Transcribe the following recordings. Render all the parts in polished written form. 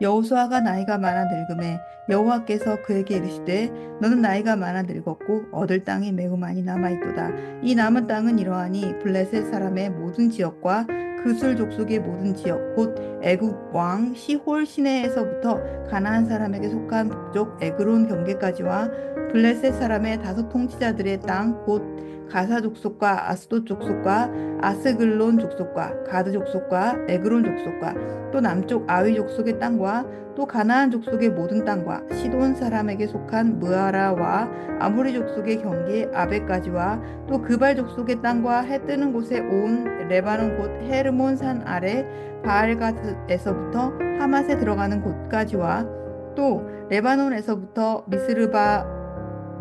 여호수아가 나이가 많아 늙음에 여호와께서 그에게 이르시되 너는 나이가 많아 늙었고 얻을 땅이 매우 많이 남아 있도다. 이 남은 땅은 이러하니 블레셋 사람의 모든 지역과 그술 족속의 모든 지역 곧 애굽 왕 시홀 시내에서부터 가나안 사람에게 속한 북쪽 에그론 경계까지와 블레셋 사람의 다섯 통치자들의 땅 곧 가사 족속과 아스돗 족속과 아스글론 족속과 가드 족속과 에그론 족속과 또 남쪽 아위 족속의 땅과 또 가나안 족속의 모든 땅과 시돈 사람에게 속한 무아라와 아모리 족속의 경계 아베까지와 또 그발 족속의 땅과 해 뜨는 곳에 온 레바논 곧 헤르몬 산 아래 바알갓에서부터 하맛에 들어가는 곳까지와 또 레바논에서부터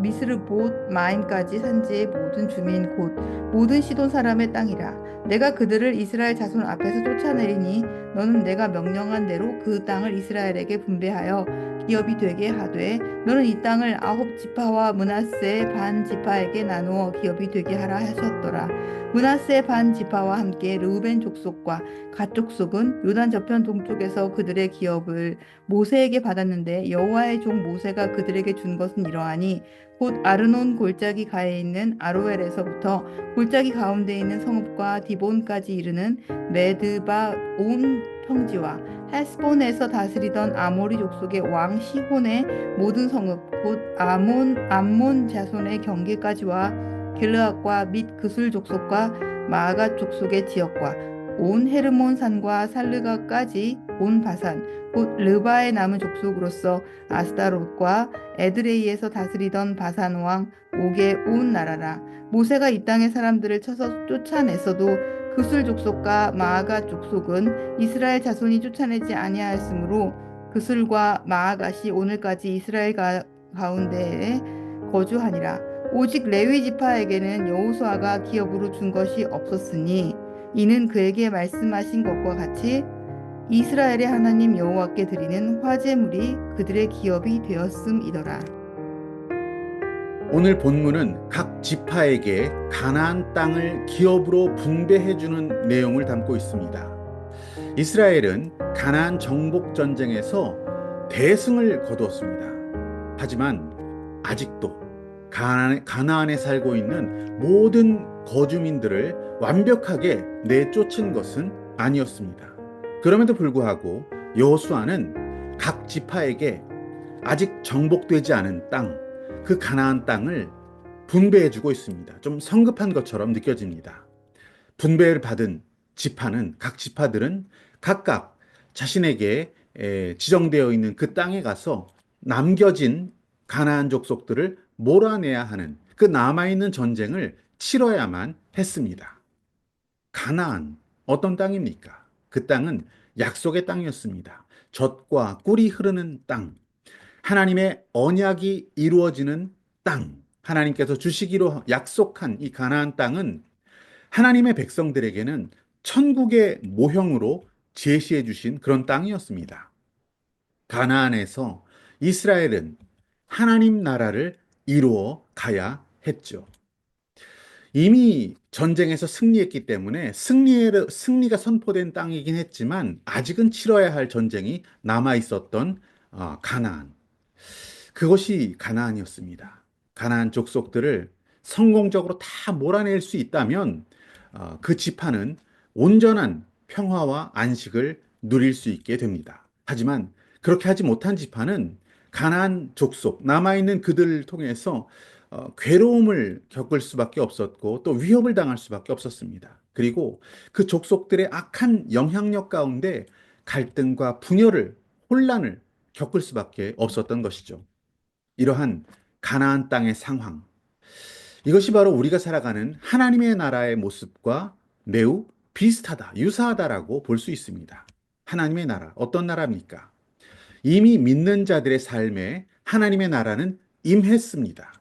미스르봇 마임까지 산지의 모든 주민 곧 모든 시돈 사람의 땅이라. 내가 그들을 이스라엘 자손 앞에서 쫓아내리니 너는 내가 명령한 대로 그 땅을 이스라엘에게 분배하여 기업이 되게 하되 너는 이 땅을 아홉 지파와 므낫세 반 지파에게 나누어 기업이 되게 하라 하셨더라. 므낫세 반 지파와 함께 르우벤 족속과 갓 족속은 요단 저편 동쪽에서 그들의 기업을 모세에게 받았는데 여호와의 종 모세가 그들에게 준 것은 이러하니 곧 아르논 골짜기 가에 있는 아로엘에서부터 골짜기 가운데 있는 성읍과 디본까지 이르는 메드바 온 평지와 헬스본에서 다스리던 아모리 족속의 왕 시혼의 모든 성읍 곧 암몬 자손의 경계까지와 길르앗과 및 그술 족속과 마아가 족속의 지역과 온 헤르몬 산과 살르가까지 온 바산 곧 르바의 남은 족속으로서 아스타롯과 에드레이에서 다스리던 바산 왕 옥의 온 나라라. 모세가 이 땅의 사람들을 쳐서 쫓아냈어도 그술 족속과 마아가 족속은 이스라엘 자손이 쫓아내지 아니하였으므로 그술과 마아갓이 오늘까지 이스라엘 가운데에 거주하니라. 오직 레위 지파에게는 여호수아가 기업으로 준 것이 없었으니 이는 그에게 말씀하신 것과 같이 이스라엘의 하나님 여호와께 드리는 화제물이 그들의 기업이 되었음이더라. 오늘 본문은 각 지파에게 가나안 땅을 기업으로 분배해주는 내용을 담고 있습니다. 이스라엘은 가나안 정복 전쟁에서 대승을 거두었습니다. 하지만 아직도 가나안에 살고 있는 모든 거주민들을 완벽하게 내쫓은 것은 아니었습니다. 그럼에도 불구하고 여호수아는 각 지파에게 아직 정복되지 않은 땅, 그 가나안 땅을 분배해주고 있습니다. 좀 성급한 것처럼 느껴집니다. 분배를 받은 각 지파들은 각각 자신에게 지정되어 있는 그 땅에 가서 남겨진 가나안 족속들을 몰아내야 하는 그 남아있는 전쟁을 치러야만 했습니다. 가나안, 어떤 땅입니까? 그 땅은 약속의 땅이었습니다. 젖과 꿀이 흐르는 땅, 하나님의 언약이 이루어지는 땅, 하나님께서 주시기로 약속한 이 가나안 땅은 하나님의 백성들에게는 천국의 모형으로 제시해 주신 그런 땅이었습니다. 가나안에서 이스라엘은 하나님 나라를 이루어 가야 했죠. 이미 전쟁에서 승리했기 때문에 승리가 선포된 땅이긴 했지만 아직은 치러야 할 전쟁이 남아 있었던 가나안. 그것이 가나안이었습니다. 가나안 족속들을 성공적으로 다 몰아낼 수 있다면 그 지파는 온전한 평화와 안식을 누릴 수 있게 됩니다. 하지만 그렇게 하지 못한 지파는 가나안 족속, 남아있는 그들을 통해서 괴로움을 겪을 수밖에 없었고 또 위협을 당할 수밖에 없었습니다. 그리고 그 족속들의 악한 영향력 가운데 갈등과 분열을, 혼란을 겪을 수밖에 없었던 것이죠. 이러한 가나안 땅의 상황, 이것이 바로 우리가 살아가는 하나님의 나라의 모습과 매우 비슷하다, 유사하다라고 볼 수 있습니다. 하나님의 나라, 어떤 나라입니까? 이미 믿는 자들의 삶에 하나님의 나라는 임했습니다.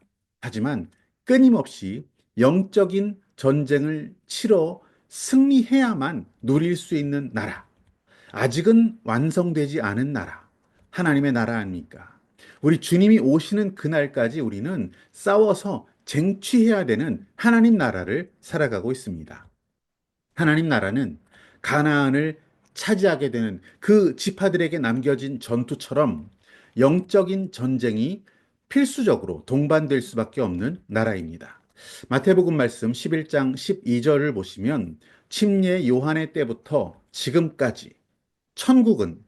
하지만 끊임없이 영적인 전쟁을 치러 승리해야만 누릴 수 있는 나라, 아직은 완성되지 않은 나라, 하나님의 나라 아닙니까? 우리 주님이 오시는 그날까지 우리는 싸워서 쟁취해야 되는 하나님 나라를 살아가고 있습니다. 하나님 나라는 가나안을 차지하게 되는 그 지파들에게 남겨진 전투처럼 영적인 전쟁이 필수적으로 동반될 수밖에 없는 나라입니다. 마태복음 말씀 11장 12절을 보시면 침례 요한의 때부터 지금까지 천국은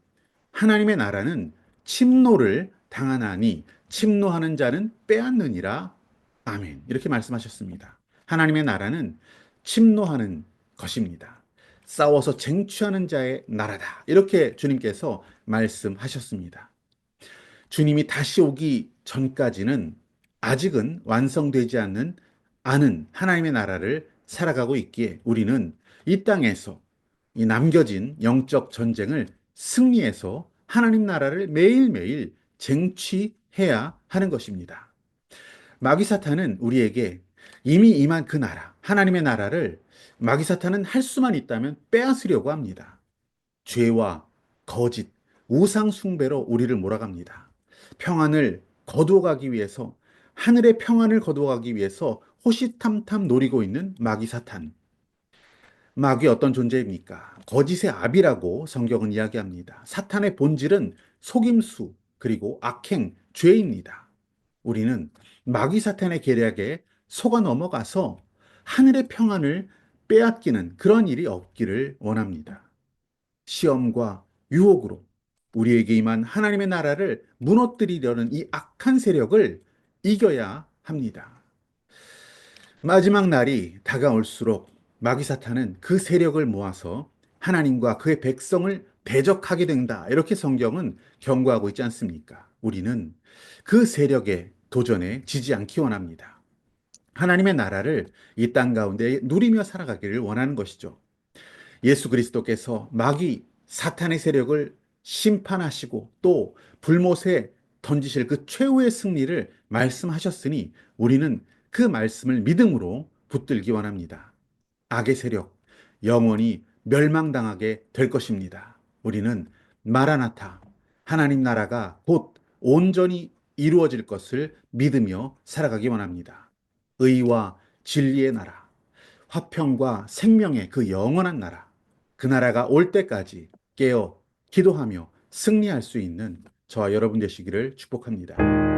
하나님의 나라는 침노를 당하나니 침노하는 자는 빼앗느니라. 아멘. 이렇게 말씀하셨습니다. 하나님의 나라는 침노하는 것입니다. 싸워서 쟁취하는 자의 나라다. 이렇게 주님께서 말씀하셨습니다. 주님이 다시 오기 전까지는 아직은 완성되지 않은 하나님의 나라를 살아가고 있기에 우리는 이 땅에서 이 남겨진 영적 전쟁을 승리해서 하나님 나라를 매일매일 쟁취해야 하는 것입니다. 마귀 사탄은 우리에게 이미 임한 그 나라, 하나님의 나라를 마귀 사탄은 할 수만 있다면 빼앗으려고 합니다. 죄와 거짓, 우상 숭배로 우리를 몰아갑니다. 평안을 거두어가기 위해서, 하늘의 평안을 거두어가기 위해서 호시탐탐 노리고 있는 마귀 사탄. 마귀 어떤 존재입니까? 거짓의 압이라고 성경은 이야기합니다. 사탄의 본질은 속임수, 그리고 악행, 죄입니다. 우리는 마귀 사탄의 계략에 속아 넘어가서 하늘의 평안을 빼앗기는 그런 일이 없기를 원합니다. 시험과 유혹으로 우리에게 임한 하나님의 나라를 무너뜨리려는 이 악한 세력을 이겨야 합니다. 마지막 날이 다가올수록 마귀 사탄은 그 세력을 모아서 하나님과 그의 백성을 대적하게 된다. 이렇게 성경은 경고하고 있지 않습니까? 우리는 그 세력의 도전에 지지 않기 원합니다. 하나님의 나라를 이 땅 가운데 누리며 살아가기를 원하는 것이죠. 예수 그리스도께서 마귀 사탄의 세력을 심판하시고 또 불못에 던지실 그 최후의 승리를 말씀하셨으니 우리는 그 말씀을 믿음으로 붙들기 원합니다. 악의 세력 영원히 멸망당하게 될 것입니다. 우리는 마라나타 하나님 나라가 곧 온전히 이루어질 것을 믿으며 살아가기 원합니다. 의와 진리의 나라, 화평과 생명의 그 영원한 나라, 그 나라가 올 때까지 깨어 기도하며 승리할 수 있는 저와 여러분 되시기를 축복합니다.